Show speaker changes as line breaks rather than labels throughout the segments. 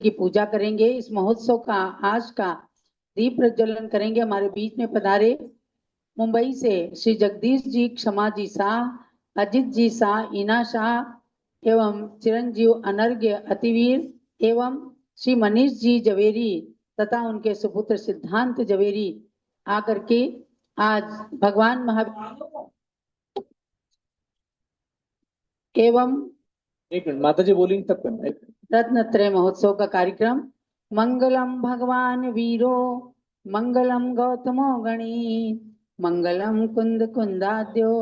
की पूजा करेंगे। इस महोत्सव का आज का दीप प्रज्वलन करेंगे। हमारे बीच में पधारे मुंबई से श्री जगदीश जी, क्षमा जी शाह, अजित जी शाह, ईना शाह एवं चिरंजीव अनर्घ्य अतिवीर एवं श्री मनीष जी जवेरी तथा उनके सुपुत्र सिद्धांत जवेरी आकर के आज भगवान महावीर एवं
एक मिनट माता जी बोलेंगे तब करना।
रत्नत्रय महोत्सव का कार्यक्रम। मंगलम भगवान वीरो मंगलम गौतमो गणी मंगलम कुंद कुंदाद्यो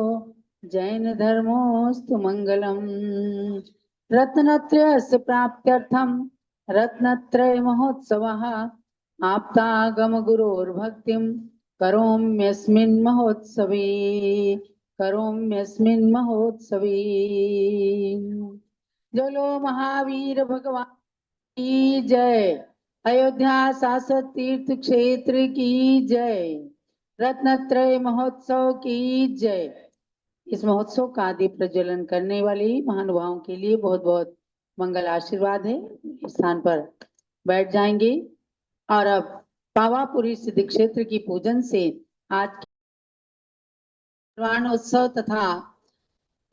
जैन धर्मोस्तु मंगलम। रत्नत्रयस्य प्राप्त्यर्थम रत्नत्रय महोत्सवः आप्तागम गुरोर्भक्तिं करोम्यस्मिन् महोत्सवे करोम्यस्मिन् महोत्सवे। जलो महावीर भगवान की जय। अयोध्या शाश्वत तीर्थ क्षेत्र की जय। रत्नत्रय महोत्सव की जय। इस महोत्सव का दीप प्रज्वलन करने वाले महानुभावों के लिए बहुत बहुत मंगल आशीर्वाद है। इस स्थान पर बैठ जाएंगे और अब पावापुरी सिद्धि क्षेत्र की पूजन से आज उत्सव तथा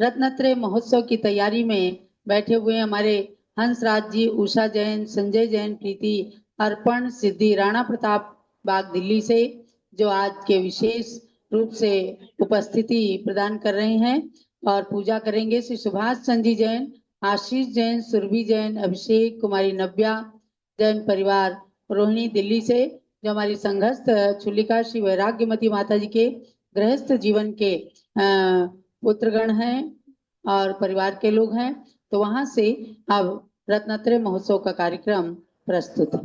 रत्नत्रय महोत्सव की तैयारी में बैठे हुए हमारे हंसराज जी, उषा जैन, संजय जैन, प्रीति, अर्पण, सिद्धि, राणा प्रताप बाग दिल्ली से जो आज के विशेष रूप से उपस्थिति प्रदान कर रहे हैं और पूजा करेंगे। श्री सुभाष चंद्र जी जैन, आशीष जैन, सुरभि जैन, अभिषेक कुमारी, नव्या जैन परिवार रोहिणी दिल्ली से जो हमारी संघस्थ चुलिका श्री वैराग्यमती माता जी के गृहस्थ जीवन के पुत्रगण हैं और परिवार के लोग हैं। तो वहां से अब रत्नत्रय महोत्सव का कार्यक्रम प्रस्तुत है।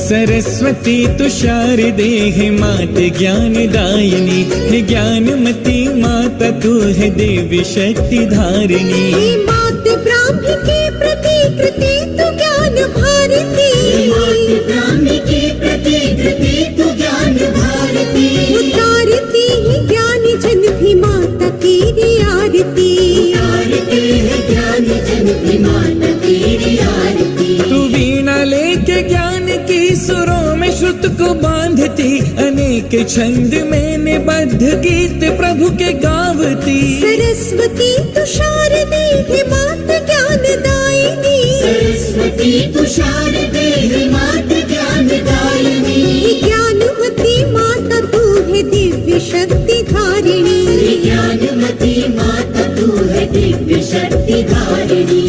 सरस्वती तुषार देह मात ज्ञान दायिनी है ज्ञानमती माता तू है देवी शक्ति धारिणी।
मात ब्राह्मी की प्रतिकृति तू ज्ञान भारती। मात ब्राह्मी की प्रतिकृति तू ज्ञान भारती। उतारती है ज्ञानी जन भी माता तेरी आरती। उतारती है ज्ञानी जन भी माता तेरी आरती।
तू वीणा लेके ज्ञान की सुरों में श्रुत को बांधती अनेक छंद में निबद्ध गीत प्रभु के गावती।
सरस्वती तुषार देह मात ज्ञान दायिनी। सरस्वती तुषार देह मात ज्ञान दायिनी। ज्ञानमती माता तू है दिव्य शक्ति धारिणी। ज्ञानमती माता तू है दिव्य शक्ति धारिणी।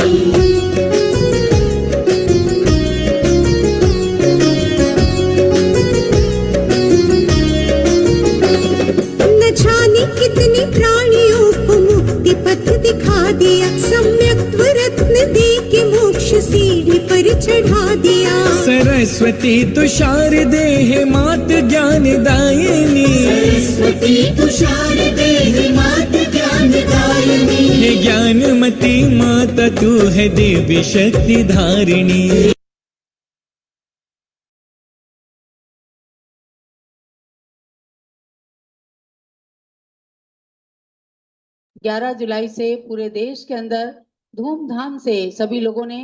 कितनी प्राणियों को मुक्ति पथ दिखा दिया। सम्यक रत्न दे के मोक्ष सीढ़ी पर चढ़ा दिया।
सरस्वती तुषार देह मात ज्ञान दायिनी।
सरस्वती तुषार देह मात ज्ञान दायिनी।
हे ज्ञानमती माता तू है देवी शक्ति धारिणी।
11 जुलाई से पूरे देश के अंदर धूमधाम से सभी लोगों ने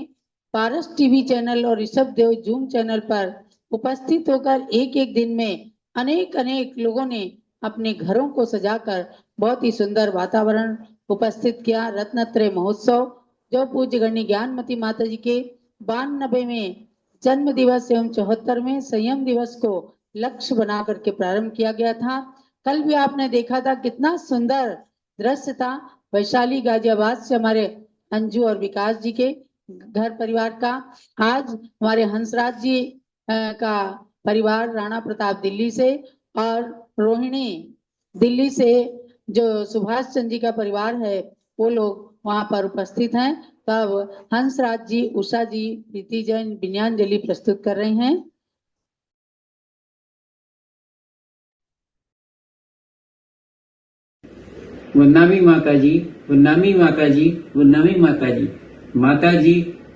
पारस टीवी चैनल और ऋषभ देव जूम चैनल पर उपस्थित होकर एक एक दिन में अनेक लोगों ने अपने घरों को सजाकर बहुत ही सुंदर वातावरण उपस्थित किया। रत्नत्रय महोत्सव जो पूज्य गणी ज्ञानमती माता जी के 92वें जन्म दिवस एवं 74वें संयम दिवस को लक्ष्य बना करके प्रारंभ किया गया था। कल भी आपने देखा था कितना सुंदर दृश्य था। वैशाली गाजियाबाद से हमारे अंजू और विकास जी के घर परिवार का, आज हमारे हंसराज जी का परिवार राणा प्रताप दिल्ली से और रोहिणी दिल्ली से जो सुभाष चंद्र जी का परिवार है वो लोग वहां पर उपस्थित हैं। तब हंसराज जी, उषा जी, प्रीति जैन विनयांजलि प्रस्तुत कर रहे हैं।
वंदनामी माता जी, वंदनामी माता जी, वंदनामी माता जी। माता जी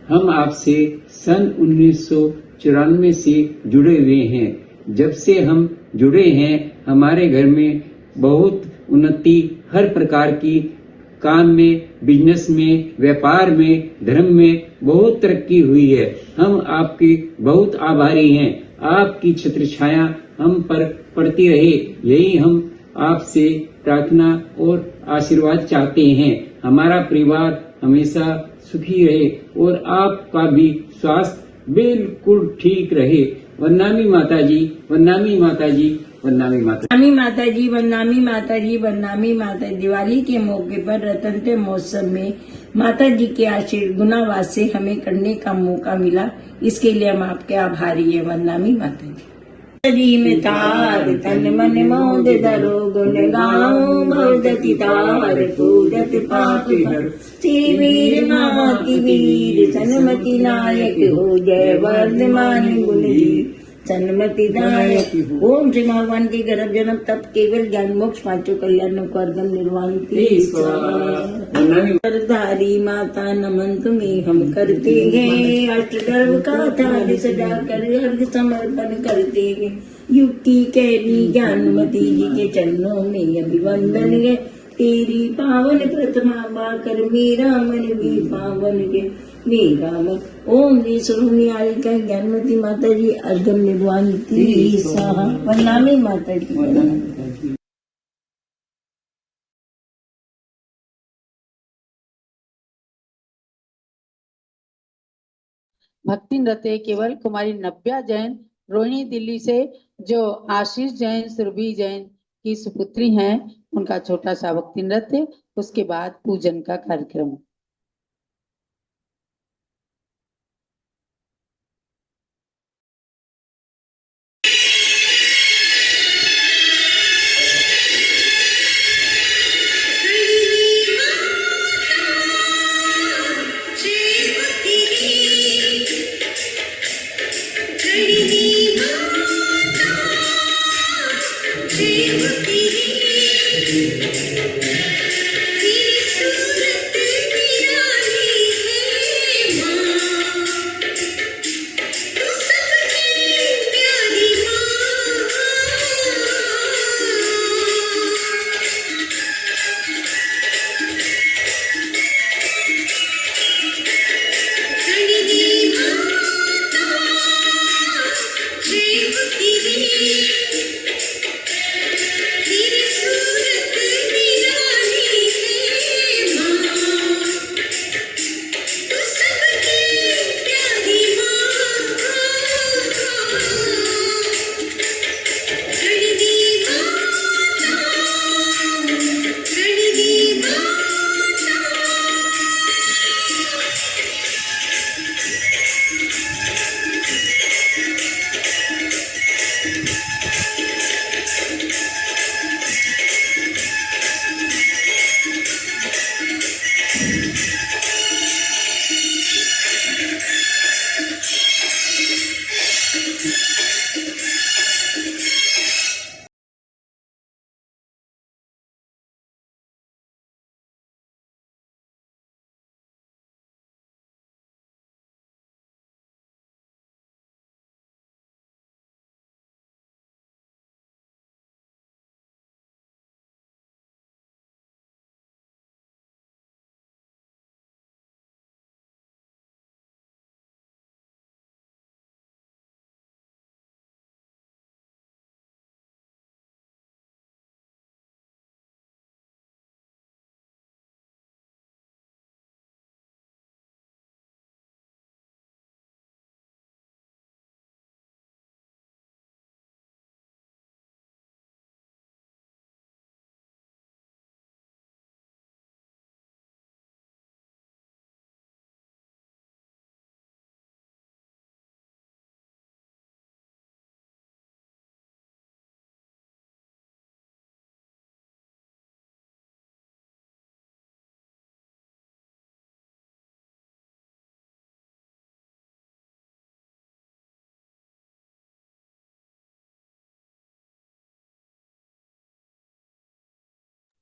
हम आपसे सन 1994 से जुड़े हुए हैं। जब से हम जुड़े हैं, हमारे घर में बहुत उन्नति हर प्रकार की काम में, बिजनेस में, व्यापार में, धर्म में बहुत तरक्की हुई है। हम आपके बहुत आभारी हैं। आपकी छत्र छाया हम पर पड़ती रहे, यही हम आपसे प्रार्थना और आशीर्वाद चाहते हैं। हमारा परिवार हमेशा सुखी रहे और आपका भी स्वास्थ्य बिल्कुल ठीक रहे। वंदनामी माता जी, वंदनामी माता जी, वंदनामी माता।
वंदनामी माता जी, वंदनामी माता जी, वंदनामी माता। दिवाली के मौके पर रतनते महोत्सव में माता जी के आशीर्वाद गुनावास से हमें करने का मौका मिला, इसके लिए हम आपके आभारी हैं। वंदनामी माता जी। जी में तार तन मन मोद धरो गुण गाओ भवदति तार पूजत पाप हर। श्री वीर माति वीर सन्मति नायक हो, जय वर्धमान गुण जी सन्मति दायक। ओम श्री भगवान के गर्भ जन्म तप केवल ज्ञान मोक्ष पांचों कल्याणों को अर्धम निर्वाण धारी माता नमन तुम्हें हम करते हैं। अष्टगर्भ का थाली सजा कर अर्घ समर्पण करते हैं। युक्ति कैली ज्ञानमती जी के चरणों में अभिवंदन है। तेरी पावन प्रतिमा पाकर मेरा मन भी पावन है। मेरा मन ओम जी सुरनियारी का ज्ञानमती माता जी अर्घम निर्वाण वंदनामी माता जी।
भक्ति नृत्य केवल कुमारी नव्या जैन रोहिणी दिल्ली से, जो आशीष जैन सुरभि जैन की सुपुत्री हैं, उनका छोटा सा भक्ति नृत्य, उसके बाद पूजन का कार्यक्रम।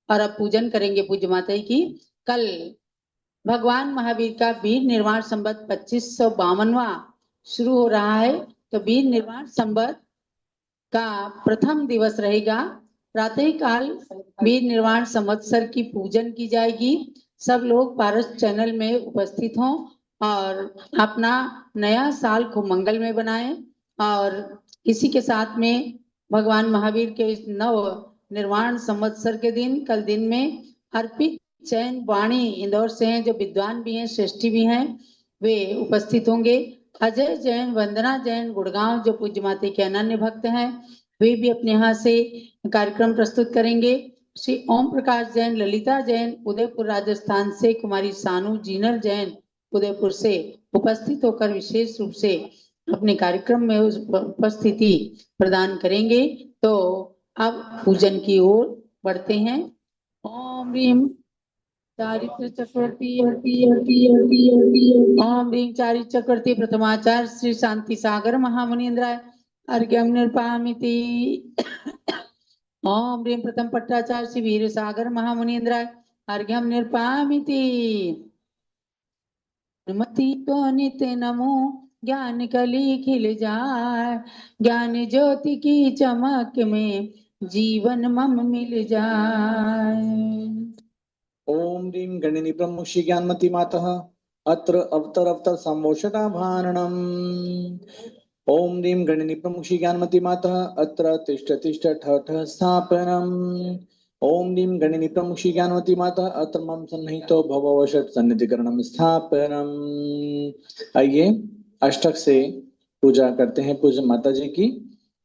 और अब पूजन करेंगे पूज्य माता जी की। कल भगवान महावीर का वीर निर्वाण संवत 2552वां शुरू हो रहा है। तो वीर निर्वाण संवत का प्रथम दिवस रहेगा। प्रातः काल वीर निर्वाण संवत्सर की पूजन की जाएगी। सब लोग पारस चैनल में उपस्थित हों और अपना नया साल को मंगल में बनाएं। और इसी के साथ में भगवान महावीर के इस नव निर्वाण संवत्सर के दिन कल दिन में अर्पित जैन वाणी इंदौर से हैं, जो विद्वान भी हैं, श्रेष्ठी भी हैं, वे उपस्थित होंगे। अजय जैन, वंदना जैन गुड़गांव, जो पूज्य माता के अनन्य भक्त हैं, वे भी अपने यहाँ से कार्यक्रम प्रस्तुत करेंगे। श्री ओम प्रकाश जैन, ललिता जैन उदयपुर राजस्थान से, कुमारी सानू जीनल जैन उदयपुर से उपस्थित होकर विशेष रूप से अपने कार्यक्रम में उस उपस्थिति प्रदान करेंगे। तो अब पूजन की ओर बढ़ते हैं। ओम ह्रीम चारित्र चक्रवर्ती ओम ह्रीं चारित्र चक्रवर्ती प्रथमाचार्य श्री शांति सागर महामुनीन्द्राय अर्घ्यं निर्पामिति। ओम ह्रीं प्रथम पट्टाचार्य श्री वीर सागर महामुनीन्द्राय अर्घ्यं निर्पामिति। मति को नित्य नमो ज्ञान कली खिल जाए, ज्ञान ज्योति की चमक में जीवन मम मिल जाए।
ओम ह्रीं गणिनी प्रमुखी ज्ञानमती मातः अत्र अवतर संभोषता भारणम्। ओम ह्रीं गणिनी प्रमुखी ज्ञानमती मातः अत्र तिष्ठ तिष्ठ ठ ठ स्थापनम्। ओम ह्रीं गणिनी प्रमुखी ज्ञानमती मातः अत्र मम सन्निहितो भववशट सन्निधिकरणम स्थापनम्। आइए अष्टक से पूजा करते हैं पूज्य माता जी की।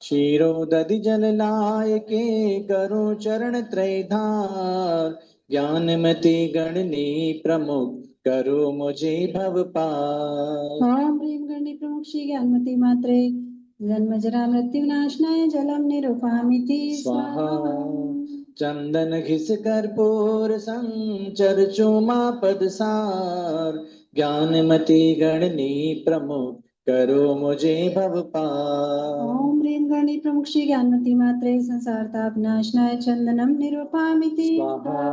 क्षीरोदधि जल लाय के करो चरण त्रय धार, ज्ञानमती गणनी प्रमुख करो मुझे भव पार।
ओम ह्रीं गणी प्रमुख श्री ज्ञानमती मात्रे जन्म जरा मृत्यु नाशनाय जलम निरूपामिति
स्वाहा। चंदन घिस कर्पूर संचर चूमा पदसार, ज्ञानमती गणनी प्रमुख करो मुझे भव पार।
ओम ह्रीं गणी प्रमुख श्री ज्ञानमती मात्रे संसार ताप नाशनाय चंदनम निरूपामिति
स्वाहा।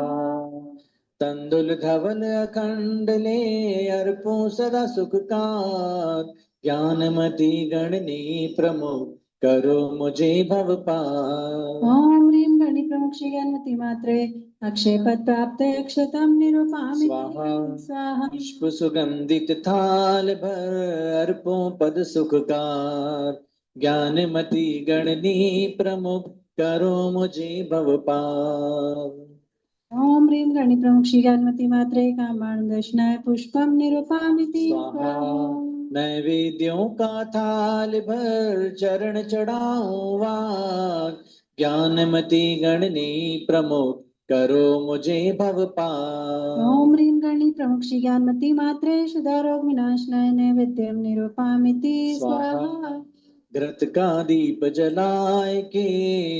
तंदुल धवल अखंड ले अर्पो सदा सुखकार, ज्ञानमती गणनी प्रमुख करो मुझे भव पार।
ओम ह्रीं गणी प्रमुख श्री ज्ञानमती मात्रे अक्षय पद प्राप्त अक्षतम निरूपामिति
स्वाहा।
स्वाहा।
पुष्प सुगंधित थाल भर अर्पो पद सुखकार, ज्ञानमती गणनी प्रमुख करो मुझे भव पार।
ओम ह्रीं गणी प्रमुख श्री ज्ञानमती मात्रे कामाण दर्शनाय पुष्पम निरूपामिति
स्वाहा। नैवेद्यों का थाल भर चरण चढ़ाऊं वार, ज्ञानमती गणनी प्रमुख करो मुझे भव पार।
ओम ह्रीं गणी प्रमुख श्री ज्ञानमती मात्रे शुद्धा रोग विनाशनाय नैवेद्यम निरूपामिति स्वाहा।
घृत का दीप जलाए के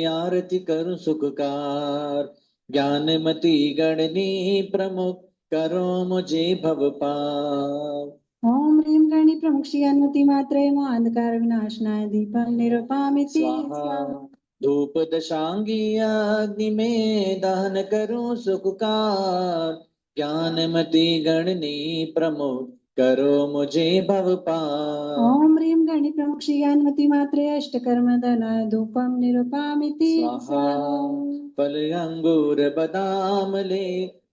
आरती करूं सुखकार, ज्ञानमती गणनी प्रमुख करो मुझे भव पार।
ओम ह्रीं गणी प्रमुख श्री ज्ञानमती मात्रे अंधकार विनाशनाय दीपम निरूपामिति
स्वाहा।
स्वाहा।
धूप दशांगी अग्नि में दहन करूं सुखकार, ज्ञानमती गणनी प्रमुख करो मुझे भव पार।
ओम ह्रीं गणी प्रमुख श्री ज्ञानमती मात्रे अष्टकर्म दनाय धूपम निरूपामिति स्वाहा।
फल अंगूर बदाम ले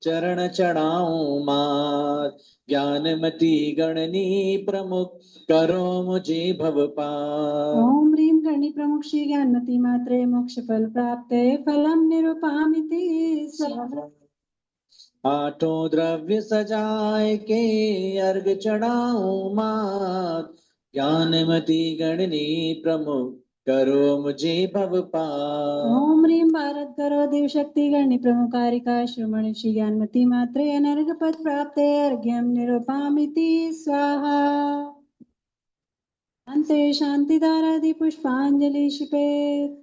चरण चढ़ाऊं मात, ज्ञानमती गणनी प्रमुख करो मुझे भव पार।
ओम ह्रीं गणी प्रमुख श्री ज्ञानमती मात्रे मोक्ष फल प्राप्त फलम निरूपामिति स्वाहा।
आठों द्रव्य सजाए के अर्घ चढ़ाऊं मात, ज्ञानमती गणनी प्रमुख करो मुझे भव पार।
ओम ह्रीं भारत करो देव शक्ति गणी प्रमुखारिका श्रमण श्री ज्ञानमती मात्रे अनर्घ पद प्राप्त अर्घ्यम निरूपामिति स्वाहा। अंते शांतिधारादि पुष्पांजलि क्षिपेत्।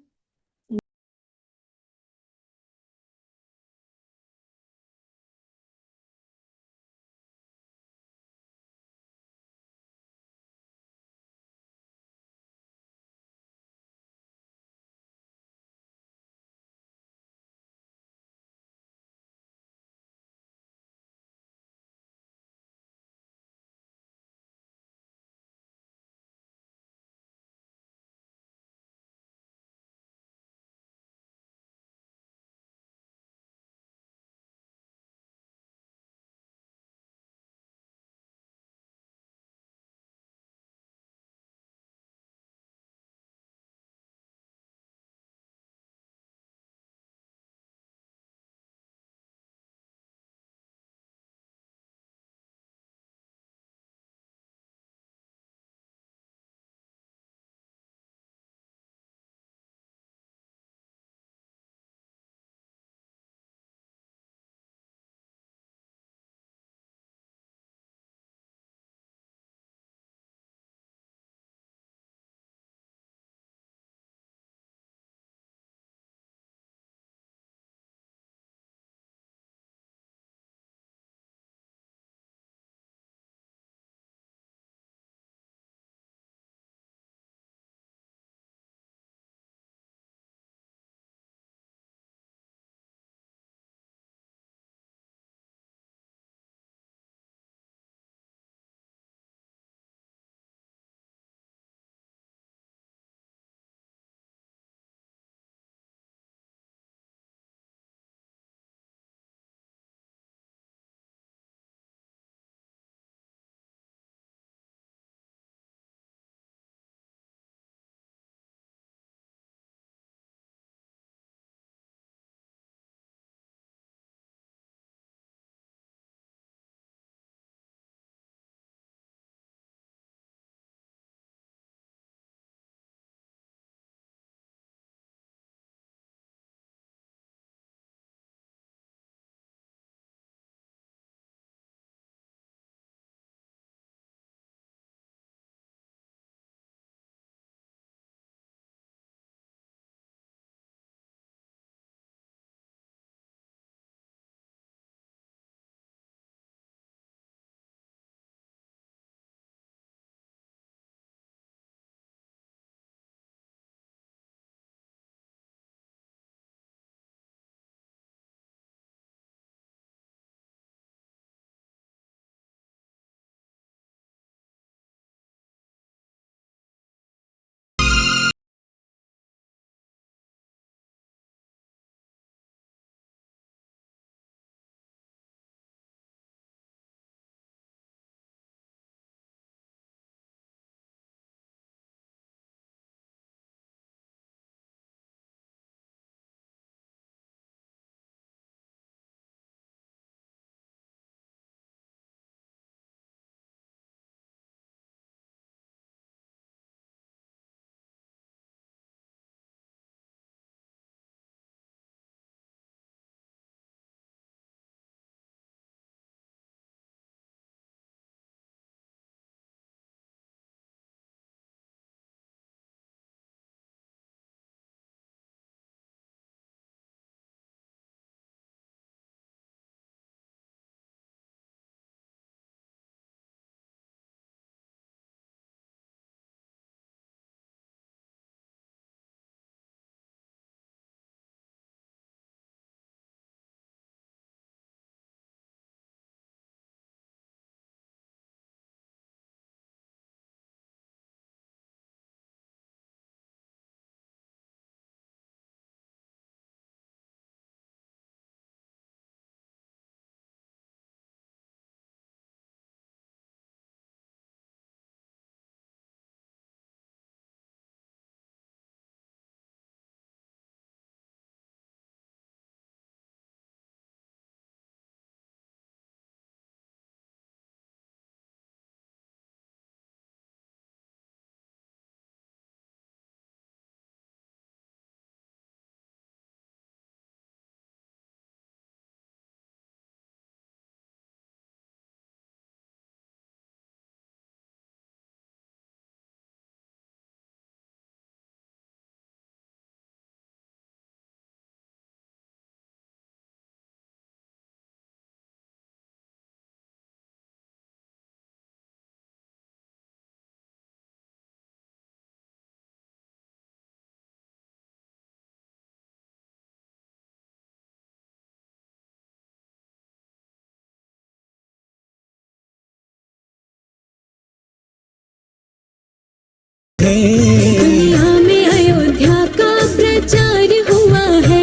दुनिया में अयोध्या का प्रचार हुआ है।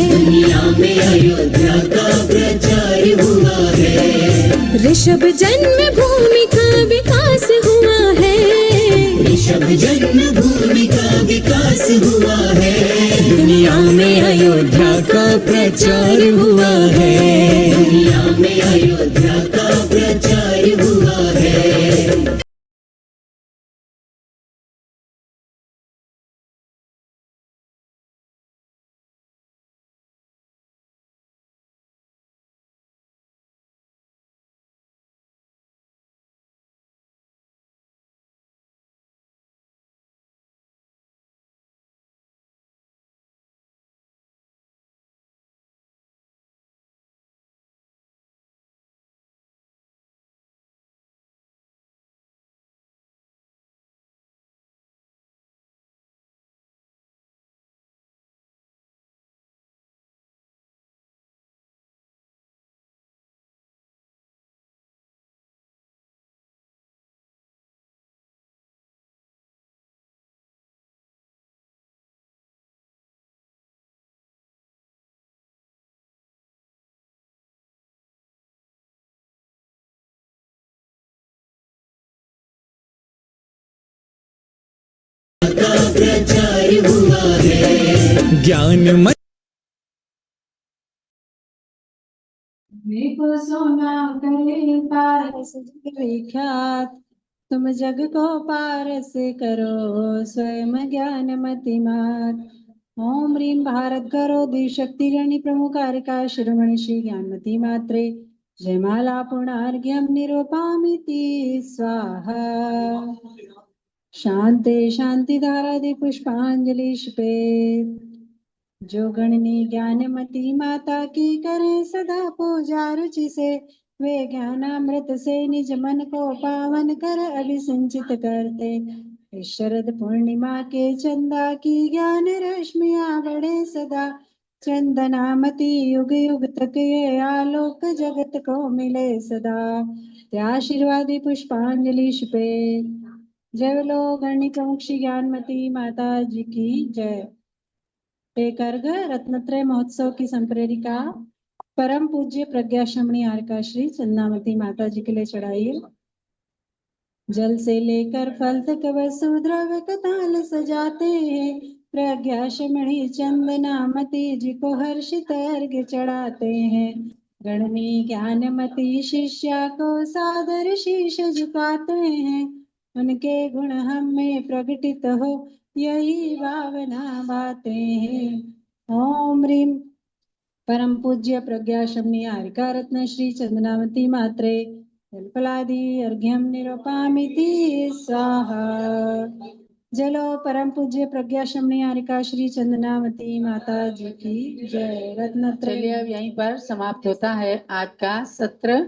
दुनिया में अयोध्या का प्रचार हुआ है। ऋषभ जन्मभूमि का विकास हुआ है। ऋषभ जन्मभूमि का विकास हुआ है। दुनिया में अयोध्या का प्रचार हुआ है। दुनिया में अयोध्या का प्रचार हुआ है। का प्रचार हुआ है।
ज्ञान
को सोना करे पारस जग विख्यात, तुम जग को पारस करो स्वयं ज्ञान मतिमात। ओम ह्रीं भारत करो दिशक्ति गणी प्रमुखारिका शिरोमणि श्री ज्ञानमती मात्रे जयमाला पुणार्घ्यं निरूपामिति स्वाहा। शांति शांति धारादि पुष्पांजलि शिपेत, जो गणनी ज्ञानमती माता की करे सदा पूजा रुचि से, वे ज्ञानामृत से निज मन को पावन कर अभिसिंचित करते। इस शरद पूर्णिमा के चंदा की ज्ञान रश्मियां बढ़े सदा, चंदनामती युग युग तक ये आलोक जगत को मिले सदा। आशीर्वादी पुष्पांजलि शिपेत। जय बोलो गणनी प्रमुख श्री ज्ञानमती माता जी की जय। एक अर्घ रत्नत्रय महोत्सव की संप्रेरिका परम पूज्य प्रज्ञाश्रमणी आर्का श्री चंदामती माता जी के लिए चढ़ाइए। जल से लेकर फल तक वसु द्रव्य कताल सजाते हैं, प्रज्ञाश्रमणी चंदनामती जी को हर्षित अर्घ्य चढ़ाते हैं। गणनी ज्ञानमती शिष्या को सादर शीश झुकाते हैं, उनके गुण हम में प्रकटित हो यही भावना बातें हैं। ओम ह्रीं परम पूज्य प्रज्ञाश्रमणी आर्का रत्न श्री चंदनामती मात्रे जलफलादि अर्घ्यं निरूपामिति स्वाहा। जलो परम पूज्य प्रज्ञाश्रमणी आर्का श्री चंदनामती माता जी की जय। रत्नत्रय।
चलिए अब यहीं पर समाप्त होता है आज का सत्र,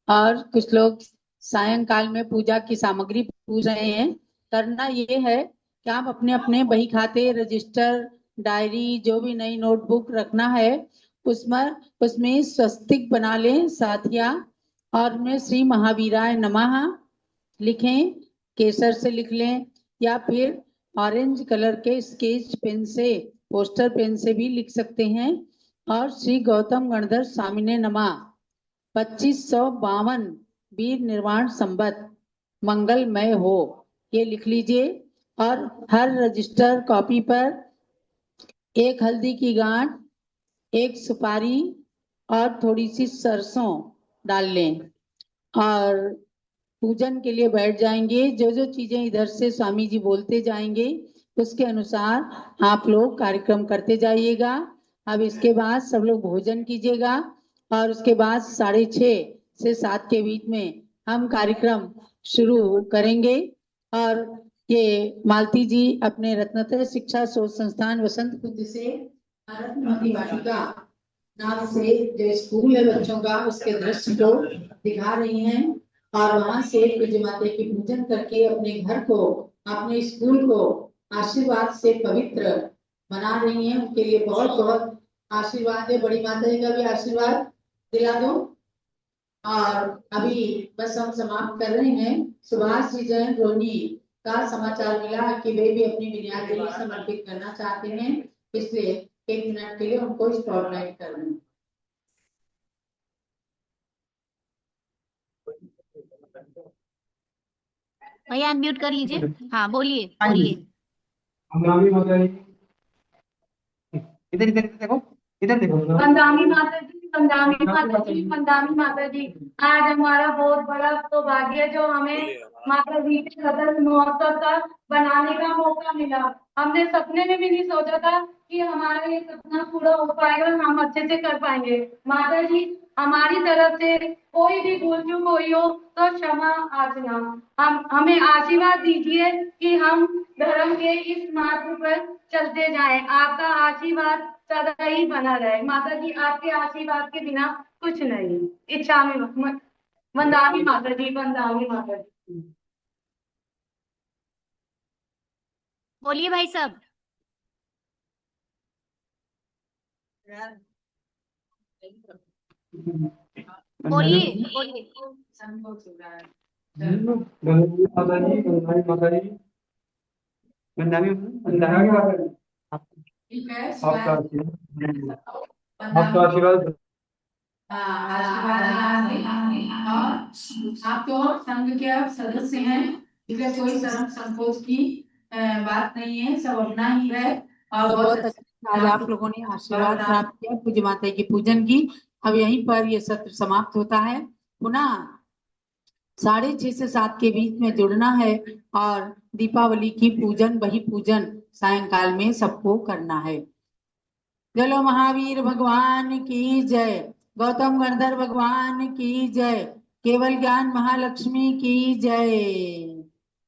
और कुछ लोग सायंकाल में पूजा की सामग्री पूछ रहे हैं। करना ये है कि आप अपने अपने बही खाते, रजिस्टर, डायरी, जो भी नई नोटबुक रखना है उसमें स्वस्तिक बना लें साथिया, और में श्री महावीराय नमः लिखें, केसर से लिख लें, या फिर ऑरेंज कलर के स्केच पेन से, पोस्टर पेन से भी लिख सकते हैं। और श्री गौतम गणधर स्वामी ने नमः 2552 वीर निर्वाण संवत मंगलमय हो, ये लिख लीजिए। और हर रजिस्टर कॉपी पर एक हल्दी की गांठ, एक सुपारी और थोड़ी सी सरसों डाल लें, और पूजन के लिए बैठ जाएंगे। जो जो चीजें इधर से स्वामी जी बोलते जाएंगे उसके अनुसार आप लोग कार्यक्रम करते जाइएगा। अब इसके बाद सब लोग भोजन कीजिएगा, और उसके बाद 6:30 से 7 के बीच में हम कार्यक्रम शुरू करेंगे। और ये मालती जी अपने रत्नत्रय शिक्षा शोध संस्थान वसंत कुंज से रत्नमती वाटिका नाम से जो स्कूल है बच्चों का, उसके दृश्य को दिखा रही हैं, और वहां से पूज्य माता की पूजन करके अपने घर को, अपने स्कूल को आशीर्वाद से पवित्र बना रही हैं। उनके लिए बहुत बहुत आशीर्वाद है। बड़ी माता जी का भी आशीर्वाद दिला दो। और अभी बस हम समाप्त कर रहे हैं। सुभाष जी जैन रोनी का समाचार मिला कि वे भी अपनी विनयाजली समर्पित करना चाहते हैं, इसलिए 1 मिनट के लिए उनको स्पॉटलाइट कर दूं।
भैया अनम्यूट कर लीजिए। हाँ बोलिए बोलिए।
वंदनामी माता जी, इधर इधर देखो, इधर देखो।
वंदनामी माता जी, वंदनामी माता जी, वंदनामी माता जी। आज हमारा बहुत बड़ा सौभाग्य है जो हमें माता जी के सदस्य महोत्सव का बनाने का मौका मिला। हमने सपने में भी नहीं सोचा था कि हमारा ये सपना पूरा हो पाएगा, हम अच्छे से कर पाएंगे। माता जी हमारी तरफ से कोई भी भूल चूक हुई हो तो क्षमा याचना। हम हमें आशीर्वाद दीजिए कि हम धर्म के इस मार्ग पर चलते जाएं। आपका आशीर्वाद सदा ही बना रहे। माता जी आपके आशीर्वाद के बिना कुछ नहीं। इच्छा में वंदनामी माता जी, वंदनामी माता जी।
बोलिए भाई साहब। बोलिए बोलिए।
वंदनामी माता जी, वंदनामी माता जी, वंदनामी वंदनामी माता जी। आपका आशीर्वाद, आपका आशीर्वाद।
आप तो संघ के आप सदस्य हैं, इसलिए कोई शर्म संकोच की बात नहीं है, सब अपना ही है। और
बहुत अच्छा, आज आप लोगों ने आशीर्वाद प्राप्त किया पूज्य माता की पूजन की। अब यहीं पर ये सत्र समाप्त होता है। पुनः 6:30 से 7 के बीच में जुड़ना है और दीपावली की पूजन, वही पूजन सायंकाल में सबको करना है। चलो महावीर भगवान की जय, गौतम गणधर भगवान की जय, केवल ज्ञान महालक्ष्मी की जय।